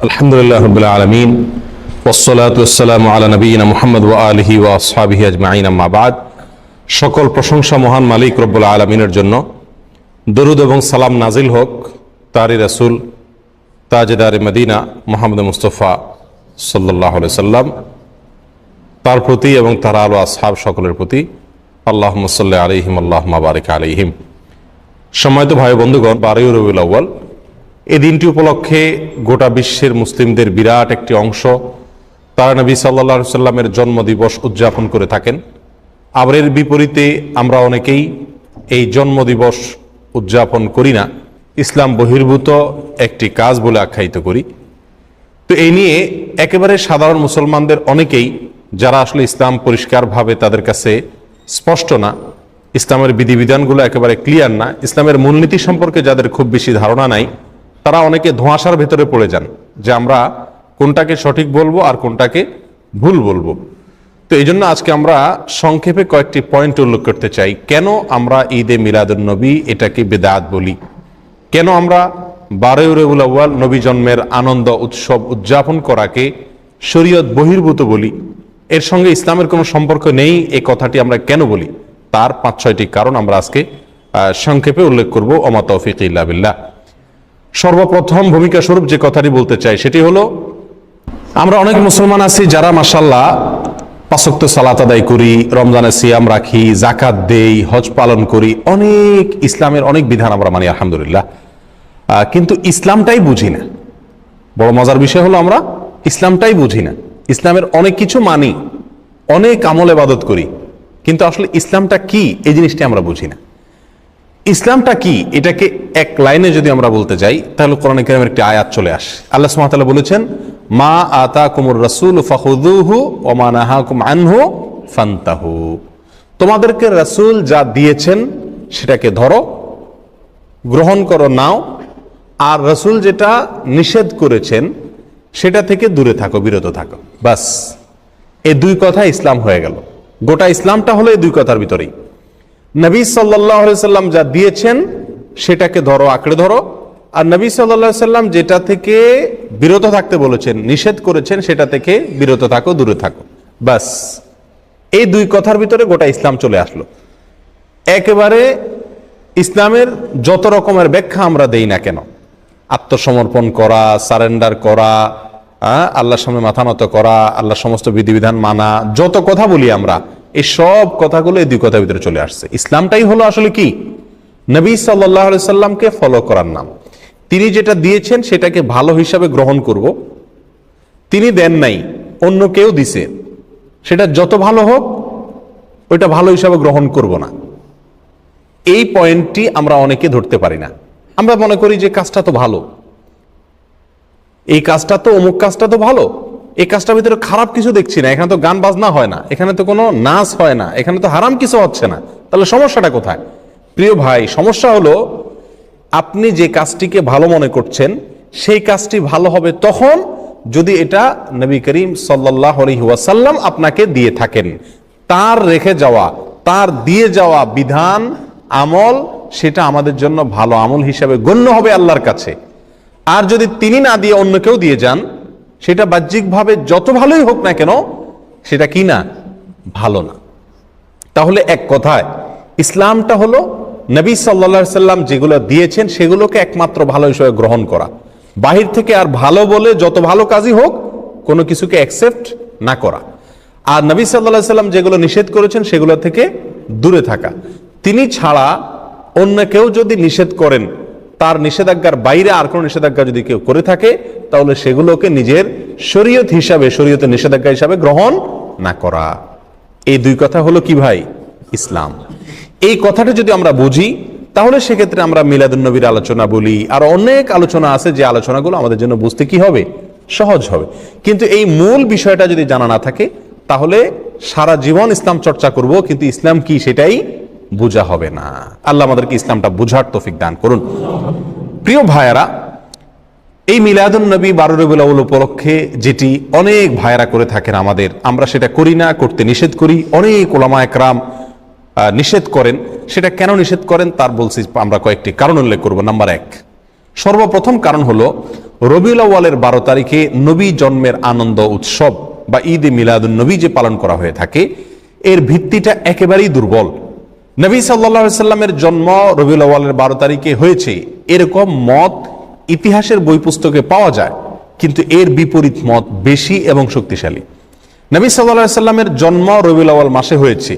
আলহামদুলিল্লাহ রাব্বিল আলামিন ওয়াসসালাতু ওয়াসসালামু আলা নবিয়িনা মুহাম্মদ ওয়া আলিহি ওয়া আসহাবিহি আজমাইন আম্মা বাদ। সকল প্রশংসা মহান মালিক রব্বুল আলামিনের জন্য। দরুদ এবং সালাম নাজিল হোক তারই রাসূল তাজদারে মদিনা মুহাম্মদ মুস্তাফা সাল্লাল্লাহু আলাইহি সাল্লাম তার প্রতি এবং তার আলো আসহাব সকলের প্রতি। আল্লাহুম্মা সাল্লি আলাইহিম আল্লাহুম্মা বারিক আলাইহিম। সম্মানিত ভাই বন্ধুগণ, 12 রবিউল আউয়াল এই দিনটি উপলক্ষে গোটা বিশ্বের মুসলিমদের বিরাট একটি অংশ তারা নবী সাল্লাল্লাহু আলাইহি সাল্লামের জন্মদিবস উদযাপন করে থাকেন। আবার এর বিপরীতে আমরা অনেকেই এই জন্মদিবস উদযাপন করি না, ইসলাম বহির্ভূত একটি কাজ বলে আখ্যায়িত করি। তো এই নিয়ে একেবারে সাধারণ মুসলমানদের অনেকেই, যারা আসলে ইসলাম পরিষ্কারভাবে তাদের কাছে স্পষ্ট না, ইসলামের বিধিবিধানগুলো একেবারে ক্লিয়ার না, ইসলামের মূলনীতি সম্পর্কে যাদের খুব বেশি ধারণা নাই, তারা অনেকে ধোঁয়াশার ভেতরে পড়ে যান যে আমরা কোনটাকে সঠিক বলবো আর কোনটাকে ভুল বলবো। তো এই জন্য আজকে আমরা সংক্ষেপে কয়েকটি পয়েন্ট উল্লেখ করতে চাই। কেন আমরা ঈদে মিলাদুন নবী এটাকে বেদাত বলি, কেন আমরা 12 রবিউল আউয়াল নবী জন্মের আনন্দ উৎসব উদযাপন করাকে শরীয়ত বহির্ভূত বলি, এর সঙ্গে ইসলামের কোনো সম্পর্ক নেই এই কথাটি আমরা কেন বলি, তার 5-6টি কারণ আমরা আজকে সংক্ষেপে উল্লেখ করব। ওমা তৌফিক ইল্লা বিল্লাহ। সর্বপ্রথম ভূমিকা স্বরূপ যে কথাটি বলতে চাই সেটি হলো, আমরা অনেক মুসলমান আছি যারা মাশাআল্লাহ 5 ওয়াক্ত সালাত আদায় করি, রমজানে সিয়াম রাখি, যাকাত দেই, হজ পালন করি, অনেক ইসলামের অনেক বিধান আমরা মানি আলহামদুলিল্লাহ, কিন্তু ইসলামটাই বুঝি না। বড় মজার বিষয় হলো আমরা ইসলামটাই বুঝি না। ইসলামের অনেক কিছু মানি, অনেক আমল ইবাদত করি, কিন্তু আসলে ইসলামটা কি এই জিনিসটি আমরা বুঝি না। ইসলামটা কি এটাকে এক লাইনে যদি আমরা বলতে যাই তাহলে কোরআন কারীমের একটি আয়াত চলে আসে। আল্লাহ সুবহানাহু ওয়া তাআলা বলেছেন, মা আতাকুমুর রাসূল ফাখুযুহু ওয়া মা নাহাকুম আনহু ফান্তাহু। তোমাদেরকে রাসূল যা দিয়েছেন সেটাকে ধরো, গ্রহণ করো, নাও, আর রাসূল যেটা নিষেধ করেছেন সেটা থেকে দূরে থাকো, বিরত থাকো। বাস, এই দুই কথা ইসলাম হয়ে গেল। গোটা ইসলামটা হলো এই দুই কথার ভিতরেই। নবী সাল্লাল্লাহু আলাইহি সাল্লাম যা দিয়েছেন সেটাকে ধরো, আঁকড়ে ধরো, আর নবী সাল্লাল্লাহু আলাইহি সাল্লাম যেটা থেকে বিরত থাকতে বলেছেন, নিষেধ করেছেন, সেটা থেকে বিরত থাকো, দূরে থাকো। বাস, এই দুই কথার ভিতরে গোটা ইসলাম চলে আসলো। একেবারে ইসলামের যত রকমের ব্যাখ্যা আমরা দেই না কেন, আত্মসমর্পণ করা, সারেন্ডার করা, আল্লাহর সামনে মাথা নত করা, আল্লাহর সমস্ত বিধিবিধান মানা, যত কথা বলি আমরা, এই সব কথাগুলো এই দুই কথার ভিতরে চলে আসছে। ইসলামটাই হলো আসলে কি, নবী সাল্লাল্লাহু আলাইহি সাল্লামকে ফলো করার নাম। তিনি যেটা দিয়েছেন সেটাকে ভালো হিসাবে গ্রহণ করব। তিনি দেন নাই, অন্য কেউ দিছে, সেটা যত ভালো হোক ওইটা ভালো হিসাবে গ্রহণ করব না। এই পয়েন্টটি আমরা অনেকে ধরতে পারি না। আমরা মনে করি যে কাজটা তো ভালো, এই কাজটা তো, অমুক কাজটা তো ভালো, এই কাজটার ভিতরে খারাপ কিছু দেখছি না, এখানে তো গান বাজনা হয় না, এখানে তো কোনো নাচ হয় না, এখানে তো হারাম কিছু হচ্ছে না, তাহলে সমস্যাটা কোথায়? প্রিয় ভাই, সমস্যা হলো আপনি যে কাজটিকে ভালো মনে করছেন সেই কাজটি ভালো হবে তখন যদি এটা নবী করিম সাল্লাল্লাহু আলাইহি ওয়াসাল্লাম আপনাকে দিয়ে থাকেন। তার রেখে যাওয়া, তার দিয়ে যাওয়া বিধান, আমল, সেটা আমাদের জন্য ভালো আমল হিসাবে গণ্য হবে আল্লাহর কাছে। আর যদি তিনি না দিয়ে অন্য কেউ দিয়ে যান, সেটা বাহ্যিকভাবে যত ভালোই হোক না কেন, সেটা কি না, ভালো না। তাহলে এক কথায় ইসলামটা হলো নবী সাল্লাল্লাহু আলাইহি সাল্লাম যেগুলো দিয়েছেন সেগুলোকে একমাত্র ভালো হিসেবে গ্রহণ করা, বাহির থেকে আর ভালো বলে যত ভালো কাজই হোক কোনো কিছুকে অ্যাকসেপ্ট না করা। আর নবী সাল্লাল্লাহু আলাইহি সাল্লাম যেগুলো নিষেধ করেছেন সেগুলো থেকে দূরে থাকা। তিনি ছাড়া অন্য কেউ যদি নিষেধ করেন, তার নিষেধাজ্ঞার বাইরে আর কোনো নিষেধাজ্ঞা যদি কেউ করে থাকে, তাহলে সেগুলোকে নিজের শরীয়ত হিসাবে, শরীয়তের নিষেধাজ্ঞা হিসাবে গ্রহণ না করা। এই দুই কথা হলো কি ভাই, ইসলাম। এই কথাটা যদি আমরা বুঝি তাহলে সেক্ষেত্রে আমরা মিলাদুন নবীর আলোচনা বলি, আর অনেক আলোচনা আছে যে আলোচনাগুলো আমাদের জন্য বুঝতে কি হবে, সহজ হবে। কিন্তু এই মূল বিষয়টা যদি জানা না থাকে তাহলে সারা জীবন ইসলাম চর্চা করব, কিন্তু ইসলাম কি সেটাই বোঝা হবে না। আল্লাহ আমাদেরকে ইসলামটা বুঝার তৌফিক দান করুন। প্রিয় ভাইয়ারা, এই মিলাদুন নবী 12 রবিউল আউয়াল উপলক্ষে যেটি অনেক ভাইয়ারা করে থাকেন আমাদের, আমরা সেটা করি না, করতে নিষেধ করি। অনেক উলামা একরাম নিষেধ করেন। সেটা কেন নিষেধ করেন তার বলছি আমরা কয়েকটি কারণ উল্লেখ করব। নাম্বার 1, সর্বপ্রথম কারণ হলো রবিউল আউয়ালের 12 তারিখে নবী জন্মের আনন্দ উৎসব বা ঈদ এ মিলাদুন নবী যে পালন করা হয়ে থাকে, এর ভিত্তিটা একেবারেই দুর্বল। নবী সাল্লাল্লাহু আলাইহি সাল্লামের জন্ম রবিউল আউয়ালের 12 তারিখে হয়েছে এরকম মত ইতিহাসের বই পুস্তকে পাওয়া যায়, কিন্তু এর বিপরীত মত বেশি এবং শক্তিশালী। নবী সাল্লাল্লাহু আলাইহি সাল্লামের জন্ম রবিউল আউয়াল মাসে হয়েছে,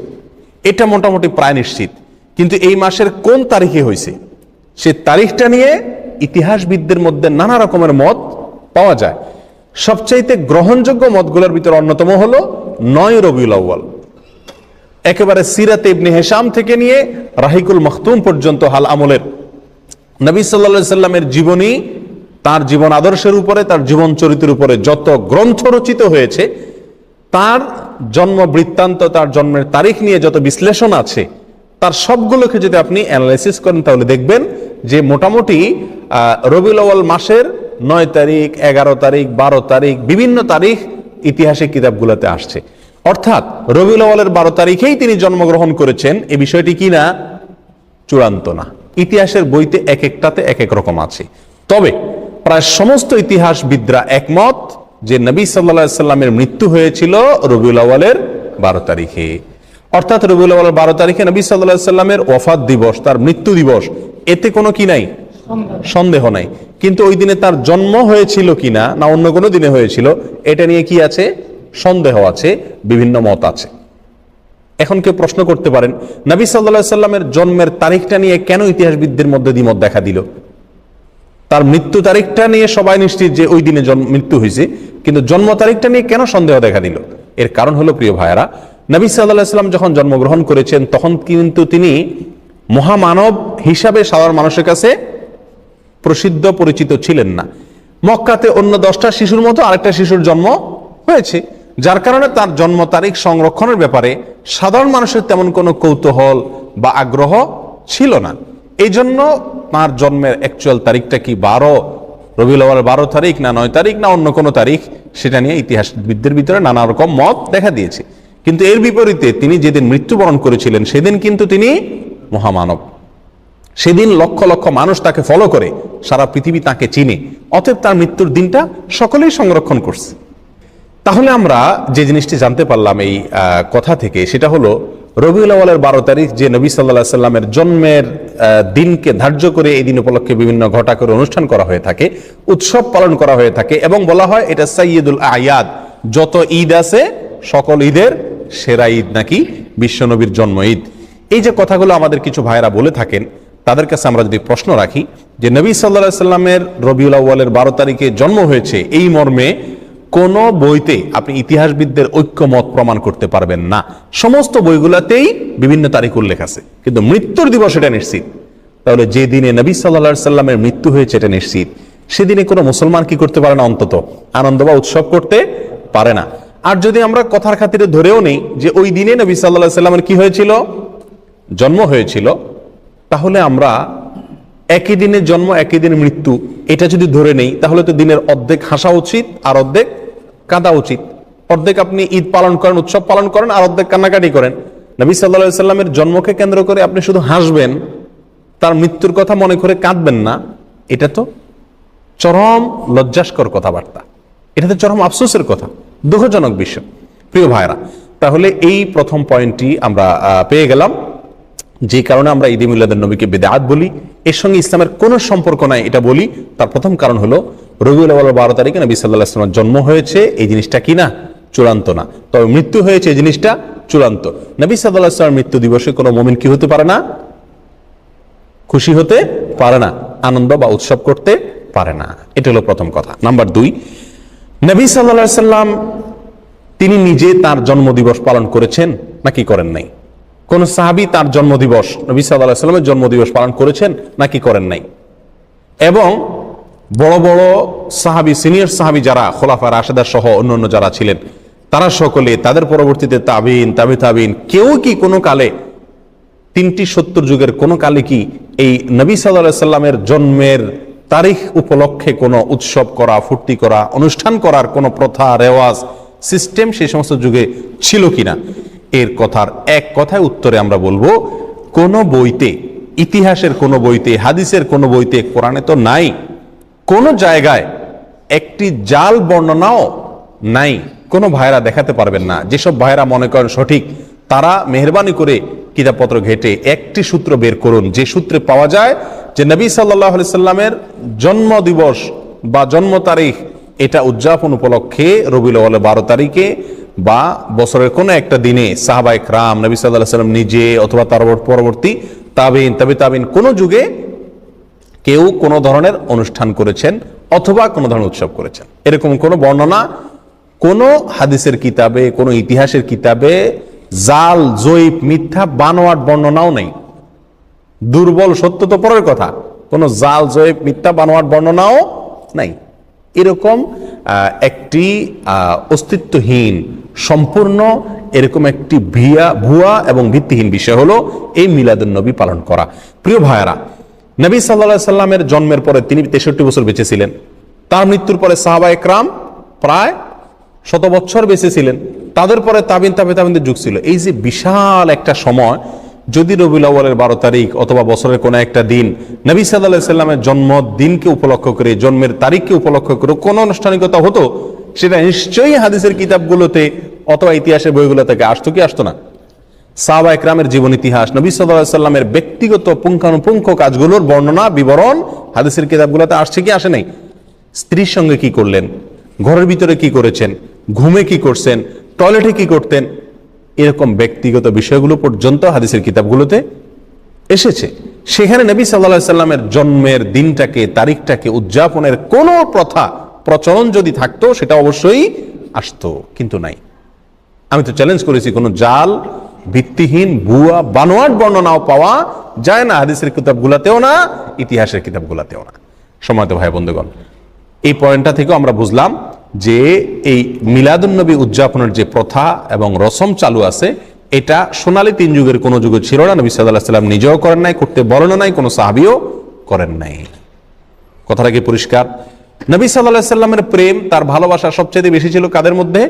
এটা মোটামুটি প্রায় নিশ্চিত, কিন্তু এই মাসের কোন তারিখে হয়েছে সে তারিখটা নিয়ে ইতিহাসবিদদের মধ্যে নানা রকমের মত পাওয়া যায়। সবচাইতে গ্রহণযোগ্য মতগুলোর ভিতরে অন্যতম হলো 9 রবিউল আউয়াল। একেবারে সিরাতে ইবনে হিশাম থেকে নিয়ে রাহিকুল মখতুম পর্যন্ত হাল আমলের নবী সাল্লাল্লাহু আলাইহি সাল্লামের জীবনী, তার জীবন আদর্শের উপরে, তার জীবন চরিত্রের উপরে যত গ্রন্থ রচিত হয়েছে, তার জন্ম বৃত্তান্ত, তার জন্মের তারিখ নিয়ে যত বিশ্লেষণ আছে, তার সবগুলোকে যদি আপনি অ্যানালাইসিস করেন তাহলে দেখবেন যে মোটামুটি রবিউল আউয়াল মাসের 9 তারিখ, 11 তারিখ, 12 তারিখ, বিভিন্ন তারিখ ইতিহাসের কিতাবগুলোতে আসছে। অর্থাৎ রবিউল আউয়ালের 12 তারিখেই তিনি জন্মগ্রহণ করেছেন, এই বিষয়টি কি না? চূড়ান্ত না। ইতিহাসের বইতে এক একটাতে এক এক রকম আছে। তবে প্রায় সমস্ত ইতিহাসবিদরা একমত যে নবী সাল্লাল্লাহু আলাইহি সাল্লামের মৃত্যু হয়েছিল রবিউল আউয়ালের 12 তারিখে। অর্থাৎ রবিউল আউয়ালের 12 তারিখে নবী সাল্লাল্লাহু আলাইহি সাল্লামের ওয়াফাত দিবস, তার মৃত্যু দিবস, এতে কোনো কি নাই? সন্দেহ নাই। কিন্তু ওই দিনে তার জন্ম হয়েছিল কিনা না অন্য কোনো দিনে হয়েছিল, এটা নিয়ে কি আছে? সন্দেহ আছে, বিভিন্ন মত আছে। এখন কেউ প্রশ্ন করতে পারেন, নবী সাল্লাল্লাহু আলাইহি সাল্লামের জন্মের তারিখটা নিয়ে কেন ইতিহাসবিদদের মধ্যে দ্বিমত দেখা দিল? তার মৃত্যু তারিখটা নিয়ে সবাই নিশ্চিত যে ওই দিনে মৃত্যু হয়েছে, কিন্তু জন্ম তারিখটা নিয়ে কেন সন্দেহ দেখা দিল? এর কারণ হলো, প্রিয় ভাইয়েরা, নবী সাল্লাল্লাহু আলাইহি সাল্লাম যখন জন্মগ্রহণ করেছেন তখন কিন্তু তিনি মহামানব হিসাবে সাধারণ মানুষের কাছে প্রসিদ্ধ পরিচিত ছিলেন না। মক্কাতে অন্য 10টা শিশুর মতো আরেকটা শিশুর জন্ম হয়েছে, যার কারণে তার জন্ম তারিখ সংরক্ষণের ব্যাপারে সাধারণ মানুষের তেমন কোনো কৌতূহল বা আগ্রহ ছিল না। এই জন্য তার জন্মের অ্যাকচুয়াল তারিখটা কি রবিউল আউয়াল 12 তারিখ না 9 তারিখ না অন্য কোনো তারিখ, সেটা নিয়ে ইতিহাসবিদদের ভিতরে নানা রকম মত দেখা দিয়েছে। কিন্তু এর বিপরীতে তিনি যেদিন মৃত্যুবরণ করেছিলেন সেদিন কিন্তু তিনি মহামানব। সেদিন লক্ষ লক্ষ মানুষ তাকে ফলো করে, সারা পৃথিবী তাকে চিনে, অতএব তার মৃত্যুর দিনটা সকলেই সংরক্ষণ করছে। তাহলে আমরা যে জিনিসটি জানতে পারলাম এই কথা থেকে, সেটা হলো রবিউল আউয়ালের 12 তারিখ যে নবী সাল্লাল্লাহু আলাইহি সাল্লামের জন্মের দিনকে ধার্য করে এই দিন উপলক্ষে বিভিন্ন ঘটা করে অনুষ্ঠান করা হয়ে থাকে, উৎসব পালন করা হয়ে থাকে, এবং বলা হয় এটা সাইয়্যিদুল আয়াদ, যত ঈদ আছে সকল ঈদের সেরা ঈদ নাকি বিশ্বনবীর জন্ম ঈদ। এই যে কথাগুলো আমাদের কিছু ভাইরা বলে থাকেন, তাদের কাছে আমরা যদি প্রশ্ন রাখি যে নবী সাল্লাল্লাহু আলাইহি সাল্লামের রবিউল আউয়ালের 12 তারিখে জন্ম হয়েছে এই মর্মে কোন বইতে আপনি ইতিহাসবিদদের ঐক্যমত প্রমাণ করতে পারবেন না। সমস্ত বইগুলোতেই বিভিন্ন তারিখ উল্লেখ আছে, কিন্তু মৃত্যুর দিবস এটা নিশ্চিত। তাহলে যে দিনে নবী সাল্লাল্লাহু আলাইহি সাল্লামের মৃত্যু হয়েছে এটা নিশ্চিত, সেদিনে কোনো মুসলমান কি করতে পারে না? অন্তত আনন্দ বা উৎসব করতে পারে না। আর যদি আমরা কথার খাতিরে ধরেও নেই যে ওই দিনে নবী সাল্লাল্লাহু আলাইহি সাল্লামের কি হয়েছিল? জন্ম হয়েছিল, তাহলে আমরা একই দিনে জন্ম একই দিনে মৃত্যু এটা যদি ধরে নেই, তাহলে তো দিনের অর্ধেক হাসা উচিত আর অর্ধেক কাঁদা উচিত। অর্ধেক আপনি ঈদ পালন করেন, উৎসব পালন করেন, আর অর্ধেক কান্নাকাটি করেন। নবী সাল্লাল্লাহু আলাইহি সাল্লামের জন্মকে কেন্দ্র করে আপনি শুধু হাসবেন, তার মৃত্যুর কথা মনে করে কাঁদবেন না, এটা তো চরম লজ্জাস্কর কথাবার্তা, এটা তো চরম আফসোসের কথা, দুঃখজনক বিষয়। প্রিয় ভাইরা, তাহলে এই প্রথম পয়েন্টটি আমরা পেয়ে গেলাম, যে কারণে আমরা ঈদে মিলাদুন নবীকে বিদআত বলি, এর সঙ্গে ইসলামের কোনো সম্পর্ক নাই এটা বলি। তার প্রথম কারণ হলো রবিউল আউয়াল 12 তারিখে নবী সাল্লাল্লাহু আলাইহি ওয়াসাল্লামের জন্ম হয়েছে, এই জিনিসটা কি না? চূড়ান্ত না। তবে মৃত্যু হয়েছে এই জিনিসটা চূড়ান্ত। নবী সাল্লাল্লাহু আলাইহি ওয়াসাল্লামের মৃত্যু দিবসে কোনো মুমিন কি হতে পারে না? খুশি হতে পারে না, আনন্দ বা উৎসব করতে পারে না। এটা হলো প্রথম কথা। নাম্বার 2, নবী সাল্লাল্লাহু আলাইহি ওয়াসাল্লাম তিনি নিজে তার জন্মদিবস পালন করেছেন নাকি করেন নাই? কোন সাহাবী তার জন্মদিবস, নবী সাল্লাল্লাহু আলাইহি ওয়াসাল্লামের জন্মদিবস পালন করেছেন নাকি করেন নাই? এবং বড় বড় সাহাবী, সিনিয়র সাহাবী যারা খোলাফা রাশেদা সহ অন্যান্য যারা ছিলেন, তারা সকলে, তাদের পরবর্তীতে তাবিন, তাবে তাবিন, কেউ কি কোনো কালে 3টি 70 যুগের কোনো কালে কি এই নবী সাল্লাল্লাহু আলাইহি ওয়াসাল্লামের জন্মের তারিখ উপলক্ষে কোনো উৎসব করা, ফুর্তি করা, অনুষ্ঠান করার কোনো প্রথা, রেওয়াজ, সিস্টেম সেই সমস্ত যুগে ছিল কিনা? এর কথার এক কথায় উত্তরে আমরা বলবো, কোন বইতে, ইতিহাসের কোন বইতে, হাদিসের কোন বইতে, কোরআনে তো নাই, কোন জায়গায় একটি জাল বর্ণনাও নাই। কোনো ভাইরা দেখাতে পারবেন না। যেসব ভাইরা মনে করেন সঠিক, তারা মেহরবানি করে কিতাবপত্র ঘেটে একটি সূত্র বের করুন, যে সূত্রে পাওয়া যায় যে নবী সাল্লাল্লাহু আলাইহি সাল্লামের জন্ম দিবস বা জন্ম তারিখ এটা উদযাপন উপলক্ষে রবিউল আউয়ালের 12 তারিখে বা বছরের কোনো একটা দিনে সাহাবায়ে কেরাম, নবী সাল্লাল্লাহু আলাইহি সাল্লাম নিজে অথবা তার পরবর্তী তাবিঈন, তাবিঈন কোন যুগে কেউ কোনো ধরনের অনুষ্ঠান করেছেন অথবা কোনো ধরনের উৎসব করেছেন, এরকম কোনো বর্ণনা কোনো হাদিসের কিতাবে, কোনো ইতিহাসের কিতাবে জাল, জয়ীফ, মিথ্যা, বানোয়াট বর্ণনাও নেই। দুর্বল সত্য তো পরের কথা, কোনো জাল, জয়ীফ, মিথ্যা, বানোয়াট বর্ণনাও নাই। এরকম একটি অস্তিত্বহীন, সম্পূর্ণ এরকম একটি ভুয়া এবং ভিত্তিহীন বিষয় হলো এই মিলাদুন নবী পালন করা। প্রিয় ভাইয়েরা, নবী সাল্লাল্লাহু আলাইহি সাল্লামের জন্মের পরে তিনি 63 বছর বেঁচে ছিলেন। তার মৃত্যুর পরে সাহাবায়ে কেরাম প্রায় 100 বছর বেঁচে ছিলেন। তাদের পরে তাবিনদের যুগ ছিল। এই যে বিশাল একটা সময়, যদি রবিউল আউয়ালের 12 তারিখ অথবা বছরের কোনো একটা দিন নবী সাল্লাল্লাহু আলাইহি সাল্লামের জন্মদিনকে উপলক্ষ করে, জন্মের তারিখকে উপলক্ষ করে কোনো আনুষ্ঠানিকতা হতো, সেটা নিশ্চয়ই হাদিসের কিতাবগুলোতে অথবা ইতিহাসের বইগুলো থেকে আসতো কি আসতো না? সাহাবায়ে কেরামের জীবন ইতিহাস, নবী সাল্লাল্লাহু আলাইহি সাল্লামের ব্যক্তিগত পুঙ্খানুপুঙ্খ কাজগুলোর বর্ণনা, বিবরণ হাদিসের কিতাবগুলোতে আসছে কি আসে নাই? স্ত্রীর সঙ্গে কি করলেন, ঘরের ভিতরে কি করেছেন, ঘুমে কি করছেন, টয়লেটে কি করতেন, এরকম ব্যক্তিগত বিষয়গুলো পর্যন্ত হাদিসের কিতাবগুলোতে এসেছে। সেখানে নবী সাল্লাল্লাহু আলাইহি সাল্লামের জন্মের দিনটাকে, তারিখটাকে উদযাপনের কোনো প্রথা, প্রচলন যদি থাকতো, সেটা অবশ্যই আসতো, কিন্তু নাই। আমি তো চ্যালেঞ্জ করেছি, কোনো জাল, ভিত্তিহীন, ভুয়া, বানোয়াট বর্ণনাও পাওয়া যায় না হাদিসের কিতাবগুলোতেও না, ইতিহাসের কিতাবগুলোতেও না। সম্মানিত ভাই বন্ধুগণ, এই পয়েন্টটা থেকেও আমরা বুঝলাম যে এই মিলাদুন নবী উদযাপনের যে প্রথা এবং রসম চালু আছে, এটা সোনালী 3 যুগের কোনো যুগে ছিল না। নবী সাল্লাল্লাহু আলাইহি সাল্লাম নিজেও করেন নাই, করতে বলেন নাই, কোনো সাহাবীও করেন নাই। কথাটা কি পরিষ্কার? নবী সাল্লাল্লাহু আলাইহি সাল্লামের প্রেম, তার ভালোবাসা সবচেয়ে বেশি ছিল কাদের মধ্যে?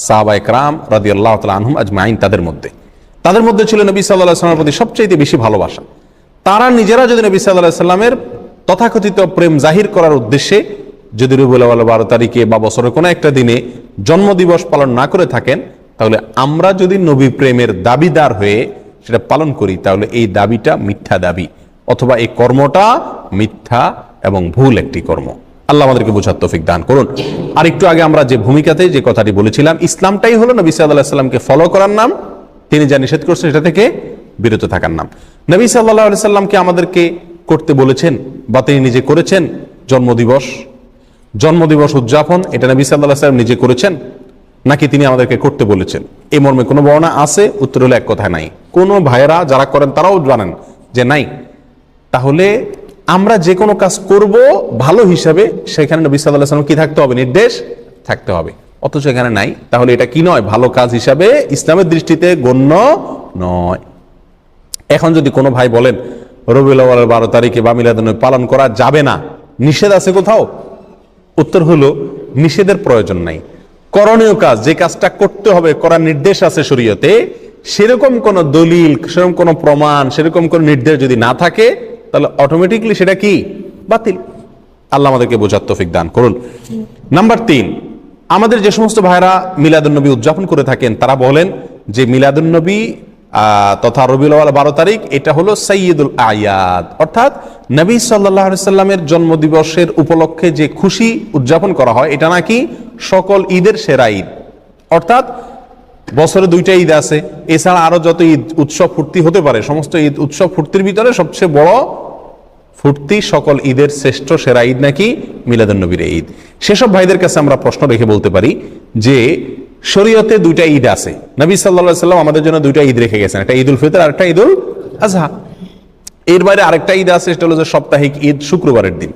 সাহাবায়ে কেরাম রাদিয়াল্লাহু তাআলা আনহুম আজমাইন, তাদের মধ্যে ছিল নবী সাল্লাল্লাহু আলাইহি সাল্লামের প্রতি সবচেয়ে বেশি ভালোবাসা। তারা নিজেরা যদি নবী সাল্লাল্লাহু আলাইহি সাল্লামের তথাকথিত প্রেম জাহির করার উদ্দেশ্যে যদি রবিউল আউয়াল 12 তারিখে বা বছরের কোনো একটা দিনে জন্মদিবস পালন না করে থাকেন, তাহলে আমরা যদি নবী প্রেমের দাবিদার হয়ে সেটা পালন করি, তাহলে এই দাবিটা মিথ্যা দাবি, অথবা এই কর্মটা মিথ্যা এবং ভুল একটি কর্ম। আল্লাহ আমাদেরকে বোঝার তৌফিক দান করুন। আর একটু আগে আমরা যে ভূমিকাতে যে কথাটি বলেছিলাম, ইসলামটাই হলো নবী সাল্লাল্লাহু আলাইহি সাল্লামকে ফলো করার নাম, তিনি যা নিষেধ করছেন সেটা থেকে বিরত থাকার নাম। নবী সাল্লাল্লাহু আলাইহি সাল্লামকে আমাদেরকে করতে বলেছেন বা তিনি নিজে করেছেন জন্মদিবস উদযাপন, এটা নবী সাল্লাল্লাহু আলাইহি সাল্লাম নিজে করেছেন নাকি তিনি আমাদেরকে করতে বলেছেন? এই মর্মে কোনো বর্ণনা আছে? উত্তর হলো এক কথা, নাই। কোনো ভাইয়েরা যারা করেন তারাও জানেন যে নাই। তাহলে আমরা যে কোনো কাজ করব ভালো হিসাবে, সেখানে নবী সাল্লাল্লাহু আলাইহি সাল্লাম কি থাকতে হবে? নির্দেশ থাকতে হবে। অথচ এখানে নাই। তাহলে এটা কি নয়? ভালো কাজ হিসাবে ইসলামের দৃষ্টিতে গণ্য নয়। এখন যদি কোনো ভাই বলেন রবিউল আউয়ালের 12 তারিখে বা মিলাদুন নবী পালন করা যাবে না, নিষেধ আছে কোথাও? উত্তর হলো নিষেধের প্রয়োজন নাই। করণীয় কাজ, যে কাজটা করতে হবে, করার নির্দেশ আছে শরীয়তে, সেরকম কোন দলিল, সেরকম কোন প্রমাণ, সেরকম কোন নির্দেশ যদি না থাকে, তাহলে অটোমেটিকলি সেটা কি? বাতিল। আল্লাহ আমাদেরকে বোঝার তৌফিক দান করুন। নাম্বার 3, আমাদের যে সমস্ত ভাইরা মিলাদুন নবী উদযাপন করে থাকেন, তারা বলেন যে মিলাদুন নবী তথা রবিউল আউয়াল 12 তারিখ এটা হলো সাইয়্যিদুল আয়াদ, অর্থাৎ নবী সাল্লাল্লাহু আলাইহি সাল্লামের জন্মদিবসের উপলক্ষে যে খুশি উদযাপন করা হয়, এটা নাকি সকল ঈদের সেরা ঈদ। অর্থাৎ বছরে 2টা ঈদ আছে, এছাড়া আরো যত ঈদ উৎসব ফুর্তি হতে পারে, সমস্ত ঈদ উৎসব ফুর্তির ভিতরে সবচেয়ে বড় ফুর্তি, সকল ঈদের শ্রেষ্ঠ সেরা ঈদ নাকি মিলাদুন নবীর ঈদ। সেসব ভাইদের কাছে আমরা প্রশ্ন রেখে বলতে পারি যে শরীয়তে 2টা ঈদ আছে, নবী সাল্লাল্লাহু আলাইহি সাল্লাম আমাদের জন্য 2টা ঈদ রেখে গেছেন, একটা ঈদুল ফিতর আর একটা ঈদুল আজহা। এর বাইরে আরেকটা ঈদ আছে, সেটা হলো যে সাপ্তাহিক ঈদ, শুক্রবারের দিন।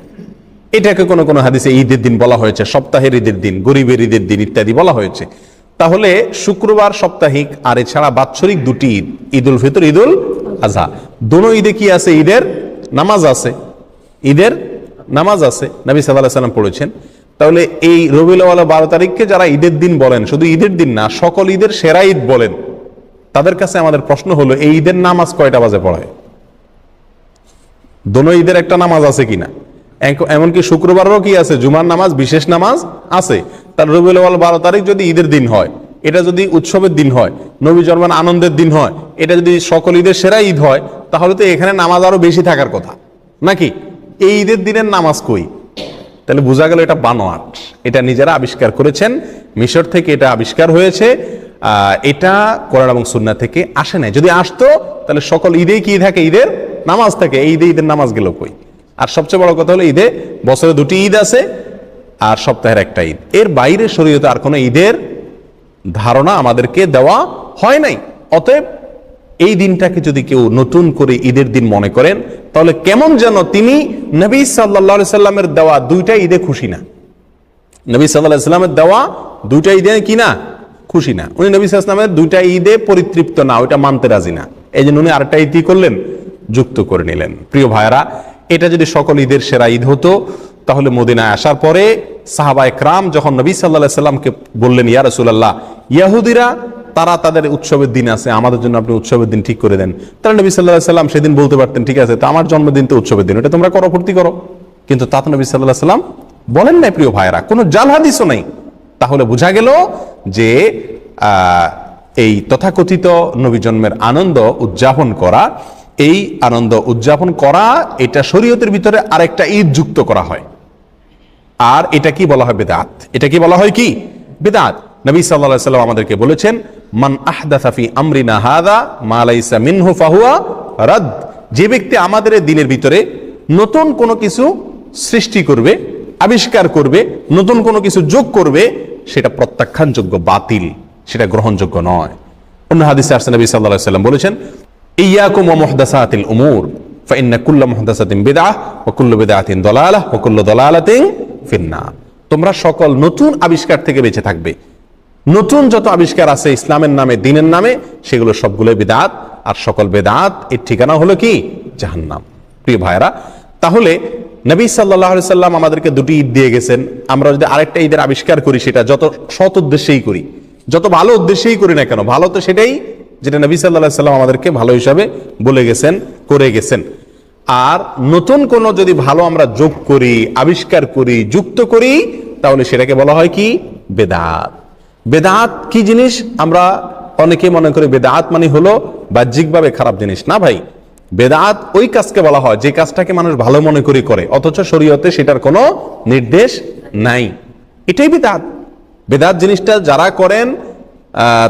এটাকে কোনো কোনো হাদিসে ঈদের দিন বলা হয়েছে, সপ্তাহের ঈদের দিন, গরিবের ঈদের দিন ইত্যাদি বলা হয়েছে। তাহলে শুক্রবার সাপ্তাহিক আর এছাড়া বাৎসরিক 2টি ঈদ, ঈদুল ফিতর, ঈদুল আজহা, দোনো ঈদে কি আছে? ঈদের নামাজ আছে, ঈদের নামাজ আছে, নবী সাল্লাল্লাহু আলাইহি সাল্লাম পড়েছেন। তাহলে এই রবিউল আউয়াল 12 তারিখকে যারা ঈদের দিন বলেন, শুধু ঈদের দিন না, সকল ঈদের সেরা ঈদ বলেন, তাদের কাছে আমাদের প্রশ্ন হলো এই ঈদের নামাজ কয়টা বাজে পড়ায়? দোনো ঈদের একটা নামাজ আছে কিনা? এমনকি শুক্রবারেরও কি আছে, জুমার নামাজ, বিশেষ নামাজ আছে। তার রবিউল আউয়াল 12 তারিখ যদি ঈদের দিন হয়, এটা যদি উৎসবের দিন হয়, নবী জন্মের আনন্দের দিন হয়, এটা যদি সকল ঈদের সেরা ঈদ হয়, তাহলে তো এখানে নামাজ আরো বেশি থাকার কথা নাকি? এই ঈদের দিনের নামাজ কই? তাহলে বোঝা গেল এটা বানোয়াট, এটা নিজেরা আবিষ্কার করেছেন, মিশর থেকে এটা আবিষ্কার হয়েছে, এটা কোরআন এবং সুন্নাহ থেকে আসে নাই। যদি আসতো তাহলে সকল ঈদেই কি থাকে? ঈদের নামাজ থাকে। এই ঈদে ঈদের নামাজ গেল কই? আর সবচেয়ে বড় কথা হলো ঈদে বছরে 2টি ঈদ আছে আর সপ্তাহের একটা ঈদ, এর বাইরে শরীয়তে আর কোনো ঈদের ধারণা আমাদেরকে দেওয়া হয় নাই। অতএব এই দিনটাকে যদি কেউ নতুন করে ঈদের দিন মনে করেন, তাহলে কেমন যেন তিনি নবী সাল্লাল্লাহু আলাইহি সাল্লামের দেওয়া 2টা ঈদে খুশি না। নবী সাল্লাল্লাহু আলাইহি সাল্লামের দেওয়া 2টা ঈদে কি না? খুশি না। উনি নবী সাল্লাল্লাহু আলাইহি সাল্লামের 2টা ঈদে পরিতৃপ্ত না, ওইটা মানতে রাজি না। এই জন্য উনি আরেকটা ঈদ করলেন, যুক্ত করে নিলেন। প্রিয় ভাইরা, এটা যদি সকল ঈদের সেরা ঈদ হতো, তাহলে মদিনায় আসার পরে সাহাবায়ে কেরাম যখন নবী সাল্লাল্লাহু আলাইহি সাল্লামকে বললেন, ইয়া রাসূলুল্লাহ, ইহুদিরা তারা তাদের উৎসবের দিন আছে, আমাদের জন্য আপনি উৎসবের দিন ঠিক করে দেন। তাহলে নবী সাল্লাল্লাহু আলাইহি সাল্লাম সেদিন বলতে পারতেন, ঠিক আছে, তো আমার জন্মদিন তো উৎসবের দিন, এটা তোমরা করো, ফুর্তি করো। কিন্তু তা তো নবী সাল্লাল্লাহু আলাইহি সাল্লাম বলেন নাই। প্রিয় ভাইরা, কোনো জাল হাদিসও নাই। তাহলে বোঝা গেল যে এই তথাকথিত নবী জন্মের আনন্দ উদযাপন করা, এই আনন্দ উদযাপন করা, এটা শরীয়তের ভিতরে আরেকটা ঈদ যুক্ত করা হয়। আর এটা কি বলা হয়? বিদআত। এটা কি বলা হয়? কি? বিদআত। নবী সাল্লাল্লাহু আলাইহি সাল্লাম আমাদেরকে বলেছেন, মান আহদাসা ফি আমরিনা হাযা মা লাইসা মিনহু ফাহুয়া রাদ। যে ব্যক্তি আমাদের দ্বীনের ভিতরে নতুন কোনো কিছু সৃষ্টি করবে, আবিষ্কার করবে, নতুন কোনো কিছু যোগ করবে, সেটা প্রত্যাখ্যানযোগ্য, বাতিল, সেটা গ্রহণযোগ্য নয়। অন্য হাদিসে আসছে নবী সাল্লাল্লাহু আলাইহি সাল্লাম বলেছেন, ইয়াকুম ওয়া মুহদাসাতিল উমুর ফাইন্না কুল্লা মুহদাসাতিন বিদআহ ওয়া কুল্লু বিদআতিন দালালাহ ওয়া কুল্লু দালালাতিন ফিন্নার। তোমরা সকল নতুন আবিষ্কার থেকে বেঁচে থাকবে। নতুন যত আবিষ্কার আছে ইসলামের নামে, দ্বীনের নামে, সেগুলো সবগুলো বিদআত, আর সকল বিদআত এর ঠিকানা হলো কি? জাহান্নাম। প্রিয় ভাইরা, তাহলে নবী সাল্লাল্লাহু আলাইহি সাল্লাম আমাদেরকে 2টি ঈদ দিয়ে গেছেন। আমরা যদি আরেকটা ঈদের আবিষ্কার করি, সেটা যত সৎ উদ্দেশ্যেই করি, যত ভালো উদ্দেশ্যেই করি না কেন, ভালো তো সেটাই যেটা নবী সাল্লাল্লাহু আলাইহি সাল্লাম আমাদেরকে ভালো হিসাবে বলে গেছেন, করে গেছেন। আর নতুন কোন যদি ভালো আমরা যোগ করি, আবিষ্কার করি, যুক্ত করি, তাহলে সেটাকে বলা হয় কি? বেদাত। বেদাত কি জিনিস? আমরা অনেকে মনে করি বেদাত মানে হলো বাহ্যিকভাবে খারাপ জিনিস। না ভাই, বেদাত ওই কাজকে বলা হয় যে কাজটাকে মানুষ ভালো মনে করে, অথচ শরীয়তে সেটার কোনো নির্দেশ নাই। এটাই বেদাত। বেদাত জিনিসটা যারা করেন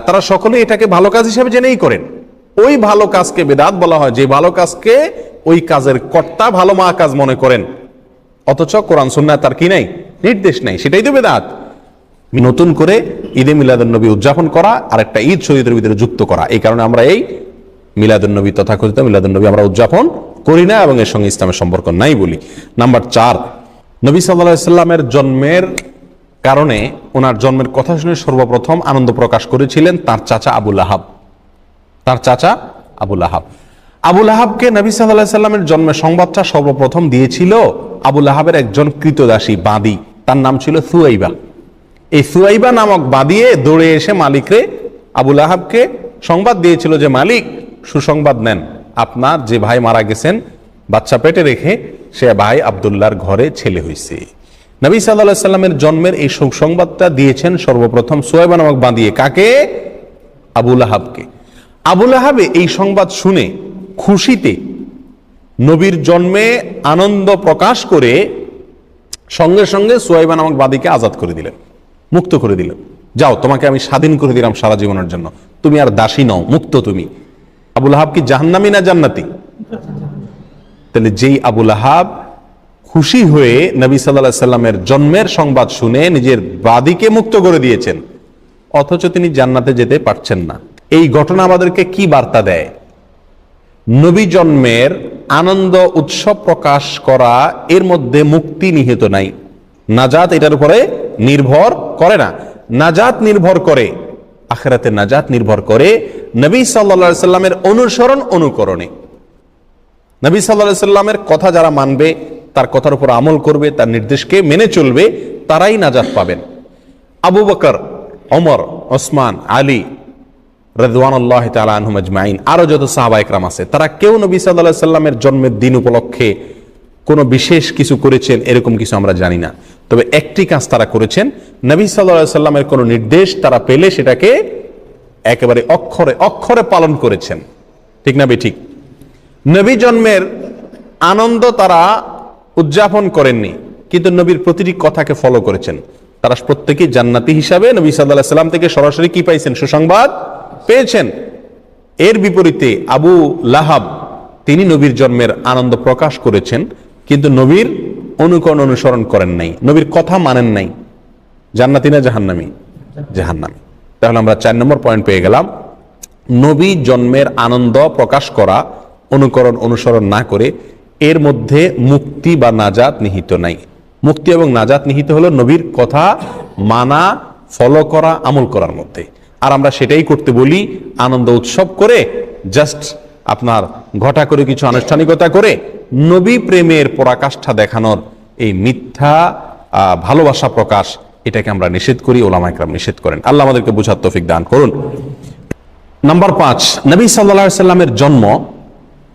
তারা সকলে এটাকে ভালো কাজ হিসেবে জেনেই করেন। ওই ভালো কাজকে বেদাত বলা হয় যে ভালো কাজকে ওই কাজের কর্তা ভালো মা কাজ মনে করেন, অথচ কোরআন সুন্নাহ তার কি নাই? নির্দেশ নাই। সেটাই তো বেদাত। নতুন করে ঈদে মিলাদুন নবী উদযাপন করা আর একটা ঈদ শরীয়তের ভিতরে যুক্ত করা, এই কারণে আমরা এই মিলাদুন নবী, তথাকথিত মিলাদুন নবী আমরা উদযাপন করি না এবং এর সঙ্গে ইসলামের সম্পর্ক নাই বলি। নাম্বার 4, নবী সাল্লাল্লাহু আলাইহি সাল্লামের জন্মের কারণে, ওনার জন্মের কথা শুনে সর্বপ্রথম আনন্দ প্রকাশ করেছিলেন তার চাচা আবু লাহাব। তার চাচা আবু লাহাব। আবু লাহাবকে নবী সাল্লাল্লাহু আলাইহি সাল্লামের জন্মের সংবাদটা সর্বপ্রথম দিয়েছিল আবু লাহাবের একজন কৃতদাসী বাদী, তার নাম ছিল সুয়াইবা। এই সুয়াইবা নামক বাদিয়ে দৌড়ে এসে মালিকরে, আবু লাহাবকে সংবাদ দিয়েছিল যে, মালিক সুসংবাদ নেন, আপনার যে ভাই মারা গেছেন বাচ্চা পেটে রেখে, সে ভাই আব্দুল্লাহর ঘরে ছেলে হয়েছে। নবী সাল্লাল্লাহু আলাইহি সাল্লামের জন্মের এই সুসংবাদটা দিয়েছেন সর্বপ্রথম সুয়াইবা নামক বাদিয়ে। কাকে? আবু লাহাবকে। আবু লাহাবে এই সংবাদ শুনে খুশিতে নবীর জন্মে আনন্দ প্রকাশ করে সঙ্গে সঙ্গে সুয়াইবা নামক বাদীকে আজাদ করে দিলেন, মুক্ত করে দিলেন। যাও, তোমাকে আমি স্বাধীন করে দিলাম সারা জীবনের জন্য, তুমি আর দাসী নও, মুক্ত তুমি। আবু লাহাব কি জাহান্নামী না জান্নাতি? তাহলে যেই আবু লাহাব খুশি হয়ে নবী সাল্লাল্লাহু আলাইহি সাল্লামের জন্মের সংবাদ শুনে নিজের বাদীকে মুক্ত করে দিয়েছেন, অথচ তিনি জান্নাতে যেতে পারছেন না, এই ঘটনা আমাদেরকে কি বার্তা দেয়? নবী জন্মের আনন্দ উৎসব প্রকাশ করা, এর মধ্যে মুক্তি নিহিত নাই। নাজাত এটার উপরে নির্ভর করে না। নাজাত নির্ভর করে, আখিরাতে নাজাত নির্ভর করে নবী সাল্লাল্লাহু আলাইহি সাল্লামের অনুসরণ অনুকরণে। নবী সাল্লাল্লাহু আলাইহি সাল্লামের কথা যারা মানবে, তার কথার উপর আমল করবে, তার নির্দেশকে মেনে চলবে, তারাই নাজাত পাবেন। আবু বকর, ওমর, ওসমান, আলী রাদিয়াল্লাহু তাআলা আনহুম আজমাইন, আরো যত সাহাবা একরাম আছে, তারা কেউ নবী সাল্লাল্লাহু আলাইহি সাল্লামের জন্মের দিন উপলক্ষে কোনো বিশেষ কিছু করেছেন এরকম কিছু আমরা জানি না। তবে একটি কাজ তারা করেছেন, নবী সাল্লাল্লাহু আলাইহি সাল্লামের কোনো নির্দেশ তারা পেলে সেটাকে একেবারে অক্ষরে অক্ষরে পালন করেছেন। ঠিক না ঠিক? নবী জন্মের আনন্দ তারা উদযাপন করেননি, কিন্তু নবীর প্রতিটি কথাকে ফলো করেছেন। তারা প্রত্যেকেই জান্নাতি হিসাবে নবী সাল্লাল্লাহু আলাইহি সাল্লাম থেকে সরাসরি কি পাইছেন? সুসংবাদ পেয়েছেন। এর বিপরীতে আবু লাহাব, তিনি নবীর জন্মের আনন্দ প্রকাশ করেছেন, কিন্তু নবীর অনুকরণ অনুসরণ করেন নাই, নবীর কথা মানেন নাই। জান্নাতি না জাহান্নামী? জাহান্নামী। তাহলে আমরা 4 নম্বর পয়েন্ট পেয়ে গেলাম। নবী জন্মের আনন্দ প্রকাশ করা, অনুকরণ অনুসরণ না করে এর মধ্যে মুক্তি বা নাজাত নিহিত নাই। মুক্তি এবং নাজাত নিহিত হলো নবীর কথা মানা, ফলো করা, আমল করার মধ্যে। আর আমরা সেটাই করতে বলি, আনন্দ উৎসব করে, জাস্ট আপনার ঘটা করে কিছু আনুষ্ঠানিকতা করে নবী প্রেমের পরাকাষ্ঠা দেখানোর এই মিথ্যা ভালোবাসা প্রকাশ, এটাকে আমরা নিষেধ করি, ওলামা ইকরাম নিষেধ করেন। আল্লাহ আমাদেরকে বুঝার তৌফিক দান করুন। নাম্বার 5, নবী সাল্লাল্লাহু আলাইহি সাল্লামের জন্ম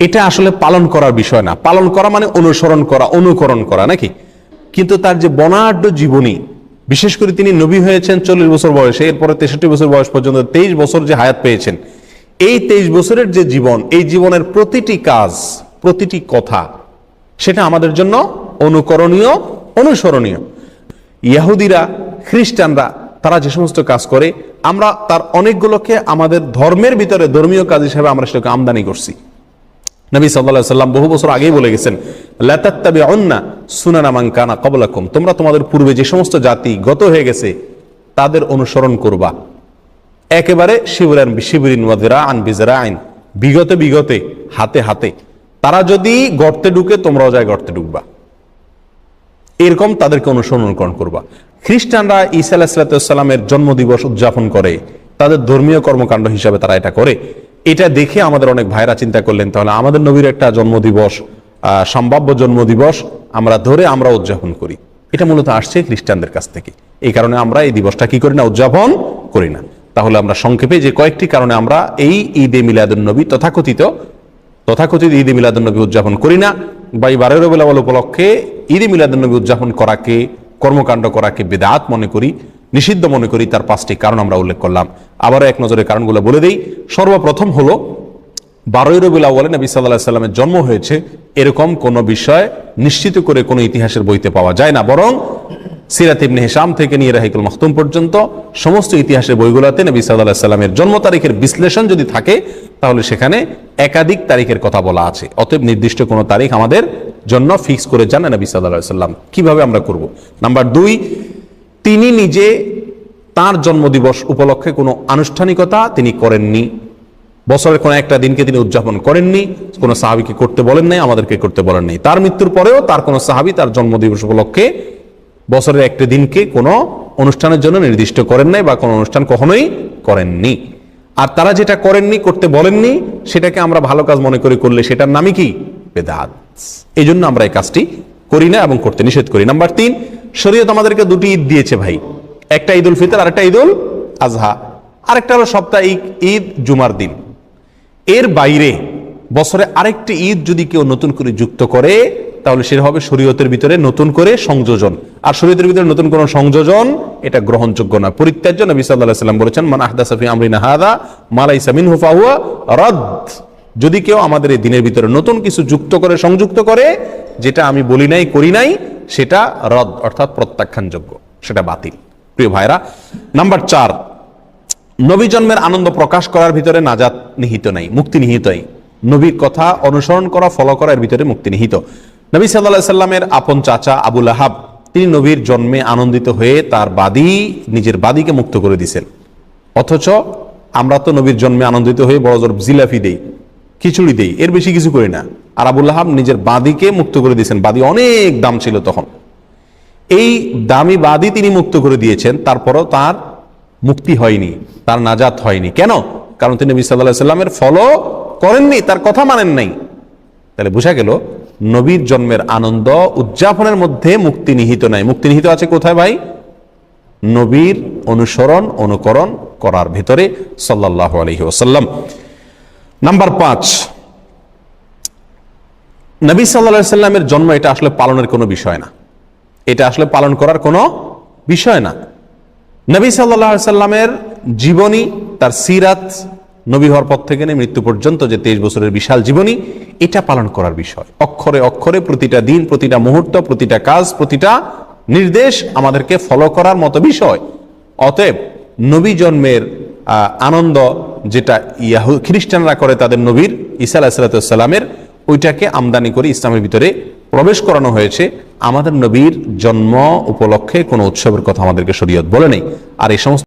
এটা আসলে পালন করার বিষয় না। পালন করা মানে অনুসরণ করা, অনুকরণ করা, নাকি? কিন্তু তার যে বর্ণাঢ্য জীবনী, বিশেষ করে তিনি নবী হয়েছেন 40 বছর বয়সে, এরপরে 63 বছর বয়স পর্যন্ত 23 বছর যে হায়াত পেয়েছেন, এই 23 বছরের যে জীবন, এই জীবনের প্রতিটি কাজ, প্রতিটি কথা, সেটা আমাদের জন্য অনুকরণীয়, অনুসরণীয়। ইহুদিরা, খ্রিস্টানরা তারা যে সমস্ত কাজ করে, আমরা তার অনেকগুলোকে আমাদের ধর্মের ভিতরে ধর্মীয় কাজ হিসেবে আমরা সেটাকে আমদানি করছি। নবী সাল্লাল্লাহু আলাইহি সাল্লাম বহু বছর আগেই বলে গেছেন, লা তাত্তাবিউন্না সুনানা মান কানা ক্বাবলাকুম, তোমরা তোমাদের পূর্বে যে সমস্ত জাতি গত হয়ে গেছে তাদের অনুসরণ করবা, একেবারে শিবরান বিশিবরিন ওয়া যিরাআন বিযরাইন, বিগতে বিগতে, হাতে হাতে। তারা যদি গর্তে ঢুকে তোমরাও যায় গর্তে ঢুকবা, এরকম তাদেরকে অনুসরণ করবা। খ্রিস্টানরা ঈসা আলাইহিস সালামের জন্মদিবস উদযাপন করে, তাদের ধর্মীয় কর্মকাণ্ড হিসাবে তারা এটা করে। এটা দেখে আমাদের অনেক ভাইরা চিন্তা করলেন, তাহলে আমাদের নবীর একটা জন্মদিবস, সম্ভাব্য জন্মদিবস আমরা ধরে আমরা উদযাপন করি। এটা মূলত আসছে খ্রিস্টানদের কাছ থেকে। এই কারণে আমরা এই দিবসটা কি করি না? উদযাপন করি না। তাহলে আমরা সংক্ষেপে যে কয়েকটি কারণে আমরা এই ঈদে মিলাদুন নবী, তথাকথিত ঈদে মিলাদুন নবী উদযাপন করি না, বা এই 12 রবিউল আউয়াল উপলক্ষে ঈদে মিলাদুন নবী উদযাপন করাকে, কর্মকাণ্ড করাকে বিদআত মনে করি, নিষিদ্ধ মনে করি, তার 5টি কারণ আমরা উল্লেখ করলাম। আবারও এক নজরে কারণগুলো বলে দেই। সর্বপ্রথম হলো 12 রবিউল আউয়ালে নবী সাল্লাল্লাহু আলাইহি সাল্লামের জন্ম হয়েছে এরকম কোন বিষয় নিশ্চিত করে কোনো ইতিহাসের বইতে পাওয়া যায় না, বরং সিরাত ইবনে হিশাম থেকে নিয়ে রাহিকুল মাখতুম পর্যন্ত সমস্ত ইতিহাসের বইগুলোতে নবী সাল্লাল্লাহু আলাইহি সাল্লামের জন্ম তারিখের বিশ্লেষণ যদি থাকে, তাহলে সেখানে একাধিক তারিখের কথা বলা আছে। অতএব নির্দিষ্ট কোনো তারিখ আমাদের জন্য ফিক্স করে যান নবী সাল্লাল্লাহু আলাইহি সাল্লাম। কিভাবে আমরা করব? নাম্বার 2, তিনি নিজে তার জন্মদিবস উপলক্ষে কোনো আনুষ্ঠানিকতা তিনি করেননি। বছরের কোনো একটা দিনকে তিনি উদযাপন করেননি, কোনো সাহাবীকে করতে বলেন নাই, আমাদেরকে করতে বলেন নাই। তার মৃত্যুর পরেও তার কোনো সাহাবী তার জন্মদিবস উপলক্ষে বছরের একটা দিনকে কোনো অনুষ্ঠানের জন্য নির্দিষ্ট করেন নাই, বা কোনো অনুষ্ঠান কখনোই করেননি। আর তারা যেটা করেননি, করতে বলেননি, সেটাকে আমরা ভালো কাজ মনে করে করলে সেটার নামই কি? বিদআত। এই জন্য আমরা এই কাজটি করি না এবং করতে নিষেধ করি। নাম্বার 3, শরীয়ত আমাদেরকে 2টি ঈদ দিয়েছে ভাই, একটা ঈদুল ফিতর আর একটা ঈদুল আজহা, আরেকটা হলো সাপ্তাহিক ঈদ জুমার দিন। এর বাইরে বছরে আরেকটি ঈদ যদি কেউ নতুন করে যুক্ত করে, তাহলে সেটা হবে শরীয়তের ভিতরে নতুন করে সংযোজন। আর শরীয়তের ভিতরে নতুন কোন সংযোজন এটা গ্রহণযোগ্য না, পরিত্যাজ্য। নবী সাল্লাল্লাহু আলাইহি সাল্লাম বলেছেন, মান আহদাসা ফি আমরিনা হাযা মা লাইসা মিনহু ফাহুয়া রাদ। যদি কেউ আমাদের এই দিনের ভিতরে নতুন কিছু যুক্ত করে, সংযুক্ত করে, যেটা আমি বলি নাই, করি নাই, সেটা রদ, অর্থাৎ প্রত্যাখ্যানযোগ্য, সেটা বাতিল। প্রিয় ভাইরা, নাম্বার 4, নবী জন্মের আনন্দ প্রকাশ করার ভিতরে নাজাত নিহিত নাই, মুক্তি নিহিত নাই। নবীর কথা অনুসরণ করা, ফলো করার ভিতরে মুক্তি নিহিত। নবী সাল্লাল্লাহু আলাইহি সাল্লামের আপন চাচা আবু লাহাব, তিনি নবীর জন্মে আনন্দিত হয়ে তার নিজের বাদীকে মুক্ত করে দিয়েছেন। অথচ আমরা তো নবীর জন্মে আনন্দিত হয়ে বড় জোর জিলাপি দেই, খিচুড়ি দেই, এর বেশি কিছু করি না। আর আবু লাহাব নিজের বাদীকে মুক্ত করে দিয়েছেন। বাদী অনেক দাম ছিল তখন। এই দামি বাদী তিনি মুক্ত করে দিয়েছেন, তারপরও তার মুক্তি হয়নি, তার নাজাত হয়নি। কেন? কারণ তিনি নবী সাল্লাল্লাহু আলাইহি সাল্লামের ফলো করেননি, তার কথা মানেন নাই। তাহলে বোঝা গেল নবীর জন্মের আনন্দ উদযাপনের মধ্যে মুক্তি নিহিত নাই। মুক্তি নিহিত আছে কোথায় ভাই? নবীর অনুসরণ, অনুকরণ করার ভিতরে সাল্লাল্লাহু আলাইহি ওয়াসাল্লাম। নাম্বার 5, নবী সাল্লাল্লাহু আলাইহি সাল্লামের জন্ম এটা আসলে পালনের কোনো বিষয় না, এটা আসলে পালন করার কোনো বিষয় না। নবী সাল্লাল্লাহু আলাইহি সাল্লামের জীবনী, তার সিরাত, নবী হওয়ার পর থেকে নিয়ে মৃত্যু পর্যন্ত যে 23 বছরের বিশাল জীবনী, এটা পালন করার বিষয়। অক্ষরে অক্ষরে প্রতিটা দিন, প্রতিটা মুহূর্ত, প্রতিটা কাজ, প্রতিটা নির্দেশ আমাদেরকে ফলো করার মতো বিষয়। অতএব নবী জন্মের আনন্দ যেটা খ্রিস্টানরা করে তাদের নবীর ঈসা আলাইহিস সালামের, ওইটাকে আমদানি করে ইসলামের ভিতরে প্রবেশ করানো হয়েছে। আমাদের নবীর জন্ম উপলক্ষে কোনো উৎসবের কথা আমাদেরকে শরীয়ত বলে নেই। আর এই সমস্ত